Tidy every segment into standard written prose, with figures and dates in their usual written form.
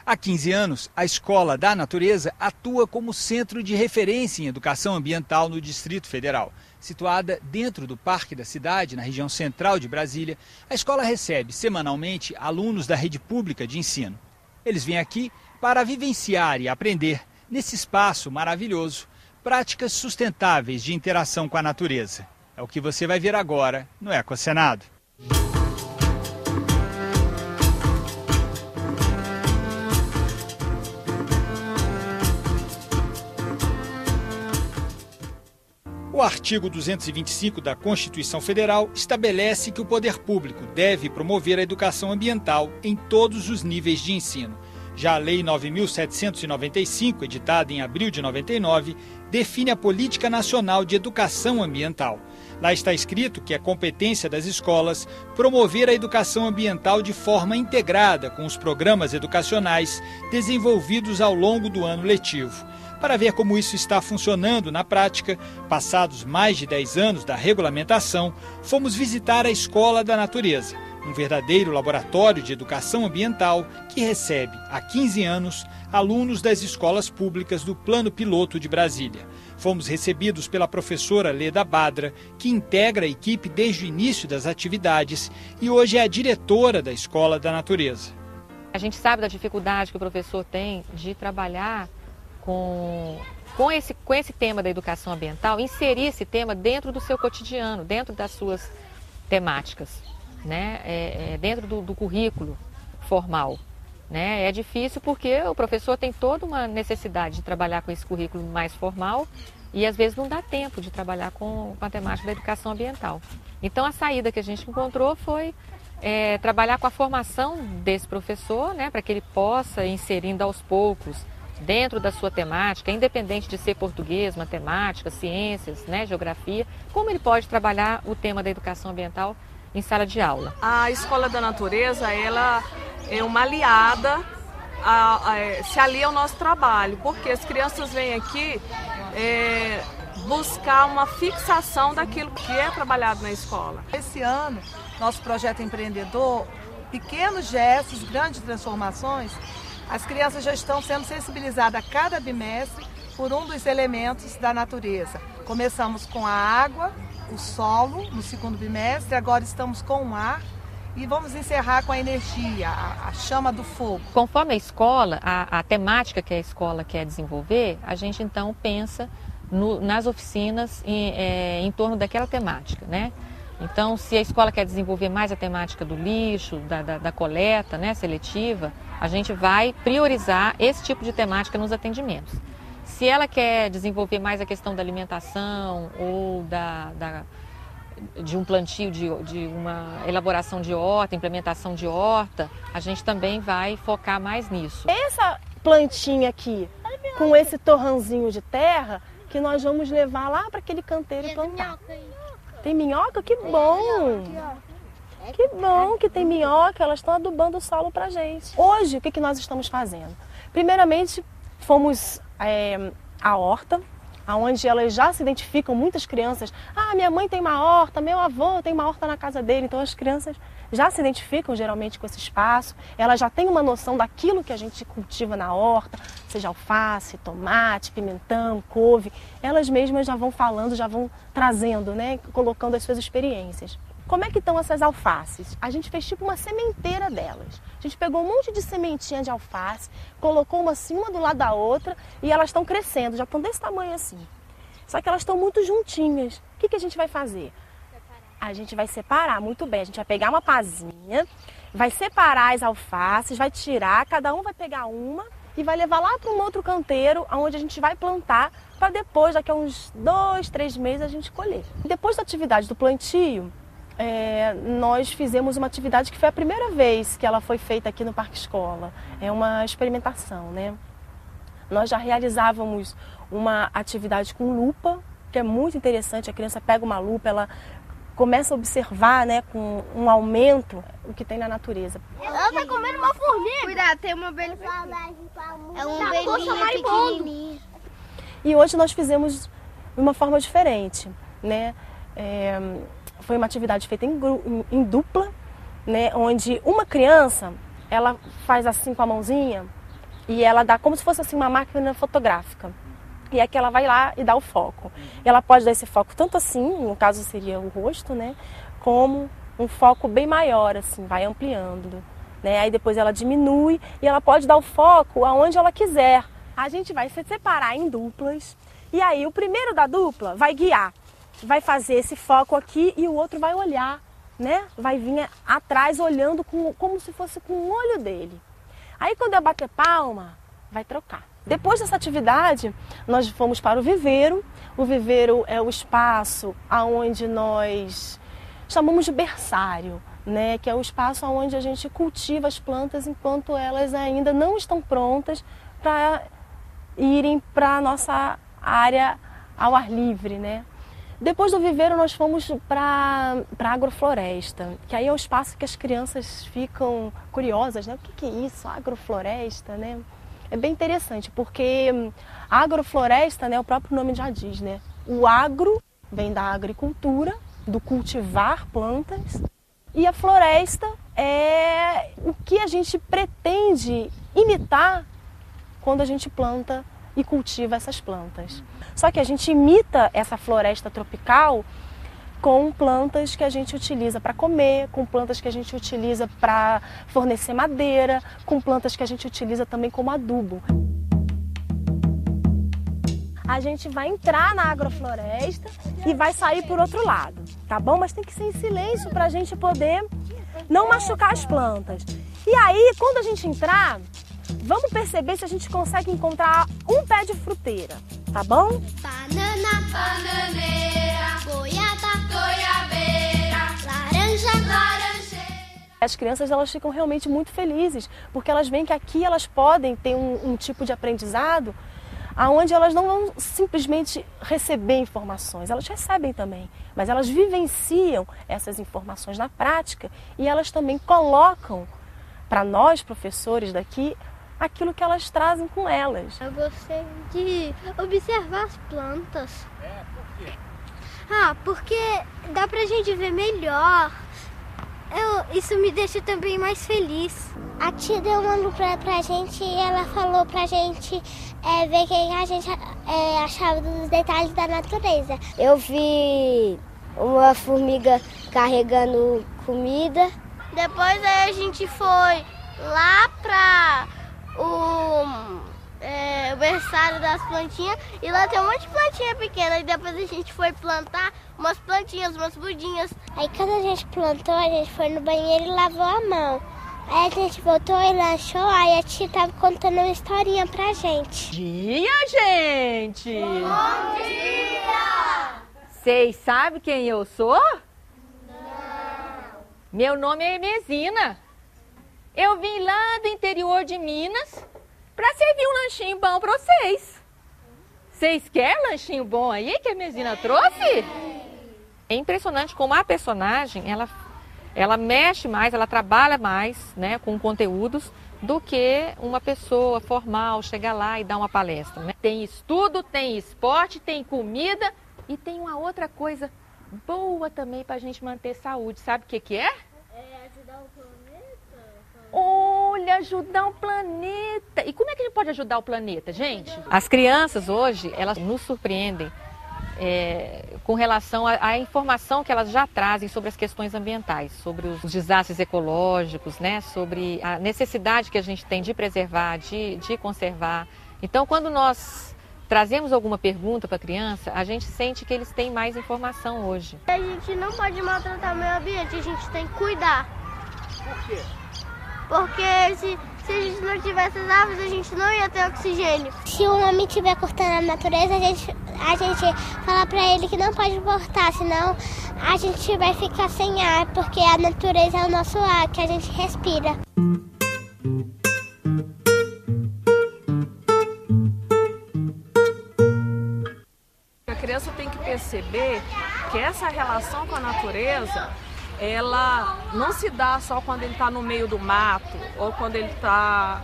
Há 15 anos, a Escola da Natureza atua como centro de referência em educação ambiental no Distrito Federal. Situada dentro do Parque da Cidade, na região central de Brasília, a escola recebe semanalmente alunos da rede pública de ensino. Eles vêm aqui para vivenciar e aprender, nesse espaço maravilhoso, práticas sustentáveis de interação com a natureza. É o que você vai ver agora no Ecocenado. O artigo 225 da Constituição Federal estabelece que o poder público deve promover a educação ambiental em todos os níveis de ensino. Já a Lei 9.795, editada em abril de 99, define a Política Nacional de Educação Ambiental. Lá está escrito que é competência das escolas promover a educação ambiental de forma integrada com os programas educacionais desenvolvidos ao longo do ano letivo. Para ver como isso está funcionando na prática, passados mais de 10 anos da regulamentação, fomos visitar a Escola da Natureza, um verdadeiro laboratório de educação ambiental que recebe, há 15 anos, alunos das escolas públicas do Plano Piloto de Brasília. Fomos recebidos pela professora Leda Badra, que integra a equipe desde o início das atividades e hoje é a diretora da Escola da Natureza. A gente sabe da dificuldade que o professor tem de trabalhar com esse tema da educação ambiental, inserir esse tema dentro do seu cotidiano, dentro das suas temáticas, né? Dentro do currículo formal. Né? É difícil porque o professor tem toda uma necessidade de trabalhar com esse currículo mais formal e às vezes não dá tempo de trabalhar com a temática da educação ambiental. Então a saída que a gente encontrou foi trabalhar com a formação desse professor, né? Para que ele possa ir inserindo aos poucos dentro da sua temática, independente de ser português, matemática, ciências, né, geografia, como ele pode trabalhar o tema da educação ambiental em sala de aula. A Escola da Natureza, ela é uma aliada, se alia ao nosso trabalho, porque as crianças vêm aqui buscar uma fixação daquilo que é trabalhado na escola. Esse ano, nosso projeto empreendedor, pequenos gestos, grandes transformações, as crianças já estão sendo sensibilizadas a cada bimestre por um dos elementos da natureza. Começamos com a água, o solo no segundo bimestre, agora estamos com o ar e vamos encerrar com a energia, a chama do fogo. Conforme a escola, a temática que a escola quer desenvolver, a gente então pensa nas oficinas em torno daquela temática, né? Então, se a escola quer desenvolver mais a temática do lixo, da coleta, né, seletiva, a gente vai priorizar esse tipo de temática nos atendimentos. Se ela quer desenvolver mais a questão da alimentação ou de um plantio, de uma elaboração de horta, implementação de horta, a gente também vai focar mais nisso. Essa plantinha aqui, com esse torrãozinho de terra, que nós vamos levar lá para aquele canteiro e plantar. Tem minhoca? Que bom! Que bom que tem minhoca, elas estão adubando o solo pra gente. Hoje, o que nós estamos fazendo? Primeiramente, fomos à horta, onde elas já se identificam, muitas crianças. Ah, minha mãe tem uma horta, meu avô tem uma horta na casa dele. Então as crianças já se identificam geralmente com esse espaço. Elas já têm uma noção daquilo que a gente cultiva na horta, seja alface, tomate, pimentão, couve. Elas mesmas já vão falando, já vão trazendo, né, colocando as suas experiências. Como é que estão essas alfaces? A gente fez tipo uma sementeira delas. A gente pegou um monte de sementinha de alface, colocou uma assim, uma do lado da outra, e elas estão crescendo, já estão desse tamanho assim. Só que elas estão muito juntinhas. O que a gente vai fazer? A gente vai separar muito bem. A gente vai pegar uma pazinha, vai separar as alfaces, vai tirar, cada um vai pegar uma e vai levar lá para um outro canteiro, onde a gente vai plantar, para depois, daqui a uns 2, 3 meses, a gente colher. Depois da atividade do plantio, nós fizemos uma atividade que foi a primeira vez que ela foi feita aqui no Parque Escola. É uma experimentação, né? Nós já realizávamos uma atividade com lupa, que é muito interessante. A criança pega uma lupa, ela começa a observar, né, com um aumento, o que tem na natureza. Ela tá comendo uma formiga. Cuidado, tem uma abelha. É um abelhinha pequenininho. E hoje nós fizemos de uma forma diferente, né? Foi uma atividade feita em dupla, né, onde uma criança, ela faz assim com a mãozinha, e ela dá como se fosse assim uma máquina fotográfica. E aqui ela vai lá e dá o foco. E ela pode dar esse foco tanto assim, no caso seria o rosto, né? Como um foco bem maior, assim, vai ampliando, né? Aí depois ela diminui e ela pode dar o foco aonde ela quiser. A gente vai se separar em duplas e aí o primeiro da dupla vai guiar, vai fazer esse foco aqui e o outro vai olhar, né? Vai vir atrás olhando como se fosse com o olho dele. Aí quando eu bater palma, vai trocar. Depois dessa atividade, nós fomos para o viveiro. O viveiro é o espaço onde nós chamamos de berçário, né? Que é o espaço onde a gente cultiva as plantas enquanto elas ainda não estão prontas para irem para a nossa área ao ar livre, né? Depois do viveiro, nós fomos para a agrofloresta, que aí é o espaço que as crianças ficam curiosas, né? O que é isso? Agrofloresta, né? É bem interessante, porque a agrofloresta, né, o próprio nome já diz, né? O agro vem da agricultura, do cultivar plantas, e a floresta é o que a gente pretende imitar quando a gente planta e cultiva essas plantas. Só que a gente imita essa floresta tropical com plantas que a gente utiliza para comer, com plantas que a gente utiliza para fornecer madeira, com plantas que a gente utiliza também como adubo. A gente vai entrar na agrofloresta e vai sair por outro lado, tá bom? Mas tem que ser em silêncio para a gente poder não machucar as plantas. E aí, quando a gente entrar, vamos perceber se a gente consegue encontrar um pé de fruteira, tá bom? Banana, bananeira, goiaba, goiabeira, laranja, laranjeira. As crianças, elas ficam realmente muito felizes, porque elas veem que aqui elas podem ter um tipo de aprendizado onde elas não vão simplesmente receber informações, elas recebem também, mas elas vivenciam essas informações na prática e elas também colocam para nós, professores daqui, aquilo que elas trazem com elas. Eu gostei de observar as plantas. Por quê? Porque dá pra gente ver melhor. Isso me deixa também mais feliz. A tia deu uma lupa pra gente e ela falou pra gente ver o que a gente achava dos detalhes da natureza. Eu vi uma formiga carregando comida. Depois aí a gente foi lá pra o berçário das plantinhas e lá tem um monte de plantinha pequena. E depois a gente foi plantar umas plantinhas, umas mudinhas. Aí quando a gente plantou, a gente foi no banheiro e lavou a mão. Aí a gente voltou e lanchou, aí a tia tava contando uma historinha pra gente. Dia, gente! Bom dia! Vocês sabem quem eu sou? Não! Meu nome é Mesina. Eu vim lá do interior de Minas para servir um lanchinho bom para vocês. Vocês querem lanchinho bom aí que a Mesina trouxe? É impressionante como a personagem, ela mexe mais, ela trabalha mais, né, com conteúdos do que uma pessoa formal chegar lá e dar uma palestra, né? Tem estudo, tem esporte, tem comida e tem uma outra coisa boa também para a gente manter saúde. Sabe o que é? É ajudar o planeta. Olha, ajudar o planeta. E como é que a gente pode ajudar o planeta, gente? As crianças hoje, elas nos surpreendem com relação à informação que elas já trazem sobre as questões ambientais, sobre os desastres ecológicos, né? Sobre a necessidade que a gente tem de preservar, de conservar. Então, quando nós trazemos alguma pergunta para a criança, a gente sente que eles têm mais informação hoje. A gente não pode maltratar o meio ambiente, a gente tem que cuidar. Por quê? Porque se a gente não tivesse as árvores, a gente não ia ter oxigênio. Se o homem estiver cortando a natureza, a gente fala pra ele que não pode cortar, senão a gente vai ficar sem ar, porque a natureza é o nosso ar que a gente respira. A criança tem que perceber que essa relação com a natureza, ela não se dá só quando ele está no meio do mato ou quando ele está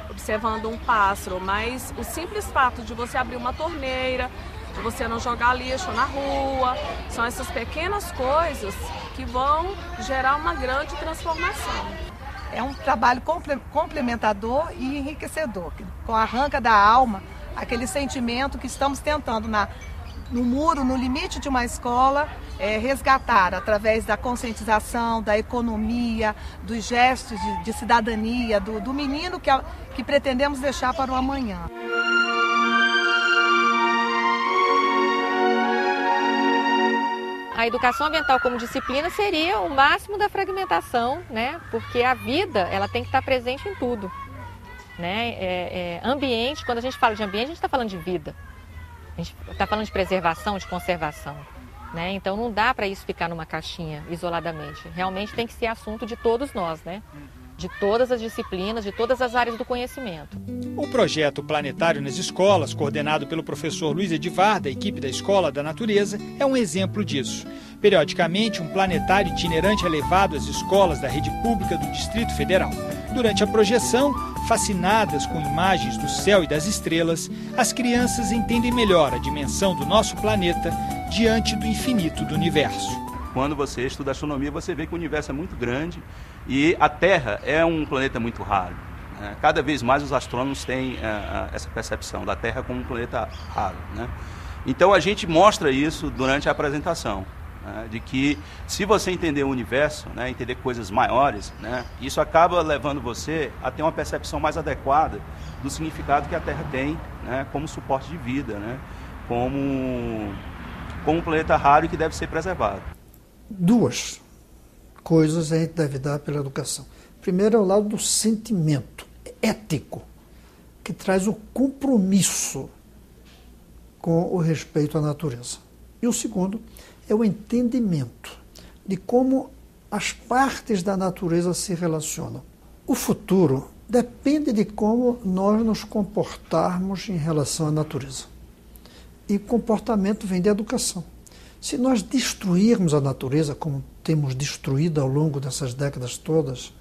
observando um pássaro, mas o simples fato de você abrir uma torneira, de você não jogar lixo na rua, são essas pequenas coisas que vão gerar uma grande transformação. É um trabalho complementador e enriquecedor, que arranca da alma aquele sentimento que estamos tentando no muro, no limite de uma escola, resgatar através da conscientização, da economia, dos gestos de cidadania, do menino que pretendemos deixar para o amanhã. A educação ambiental como disciplina seria o máximo da fragmentação, né? Porque a vida ela tem que estar presente em tudo. Né? Ambiente, quando a gente fala de ambiente, a gente está falando de vida. A gente está falando de preservação, de conservação. Né? Então não dá para isso ficar numa caixinha isoladamente. Realmente tem que ser assunto de todos nós, né? De todas as disciplinas, de todas as áreas do conhecimento. O projeto Planetário nas Escolas, coordenado pelo professor Luiz Edivar, da equipe da Escola da Natureza, é um exemplo disso. Periodicamente, um planetário itinerante é levado às escolas da rede pública do Distrito Federal. Durante a projeção, fascinadas com imagens do céu e das estrelas, as crianças entendem melhor a dimensão do nosso planeta diante do infinito do universo. Quando você estuda astronomia, você vê que o universo é muito grande e a Terra é um planeta muito raro. Cada vez mais os astrônomos têm essa percepção da Terra como um planeta raro. Né? Então a gente mostra isso durante a apresentação, de que se você entender o universo, entender coisas maiores, isso acaba levando você a ter uma percepção mais adequada do significado que a Terra tem, como suporte de vida, como um planeta raro e que deve ser preservado. Duas coisas a gente deve dar pela educação. Primeiro é o lado do sentimento ético, que traz o compromisso com o respeito à natureza. E o segundo é o entendimento de como as partes da natureza se relacionam. O futuro depende de como nós nos comportarmos em relação à natureza. E comportamento vem da educação. Se nós destruirmos a natureza, como temos destruído ao longo dessas décadas todas,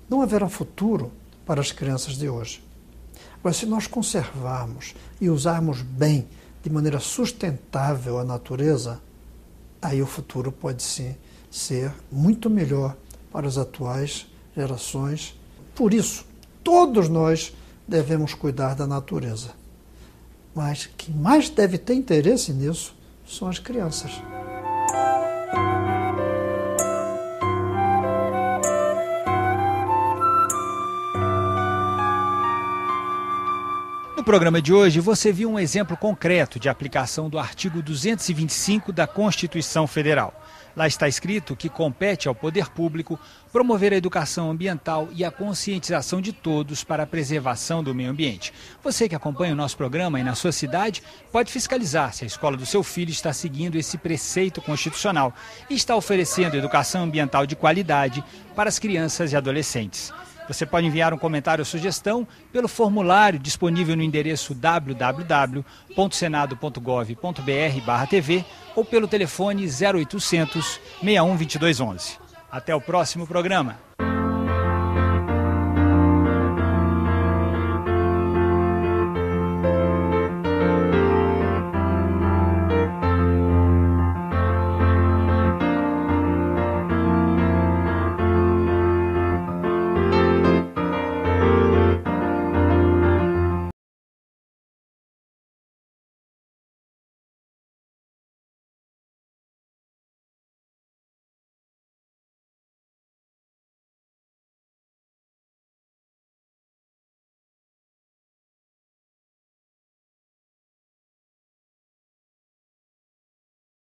não haverá futuro para as crianças de hoje. Agora, se nós conservarmos e usarmos bem, de maneira sustentável, a natureza, aí o futuro pode sim ser muito melhor para as atuais gerações. Por isso, todos nós devemos cuidar da natureza. Mas quem mais deve ter interesse nisso são as crianças. No programa de hoje, você viu um exemplo concreto de aplicação do artigo 225 da Constituição Federal. Lá está escrito que compete ao poder público promover a educação ambiental e a conscientização de todos para a preservação do meio ambiente. Você que acompanha o nosso programa aí na sua cidade pode fiscalizar se a escola do seu filho está seguindo esse preceito constitucional e está oferecendo educação ambiental de qualidade para as crianças e adolescentes. Você pode enviar um comentário ou sugestão pelo formulário disponível no endereço www.senado.gov.br/TV ou pelo telefone 0800 61 22 11. Até o próximo programa.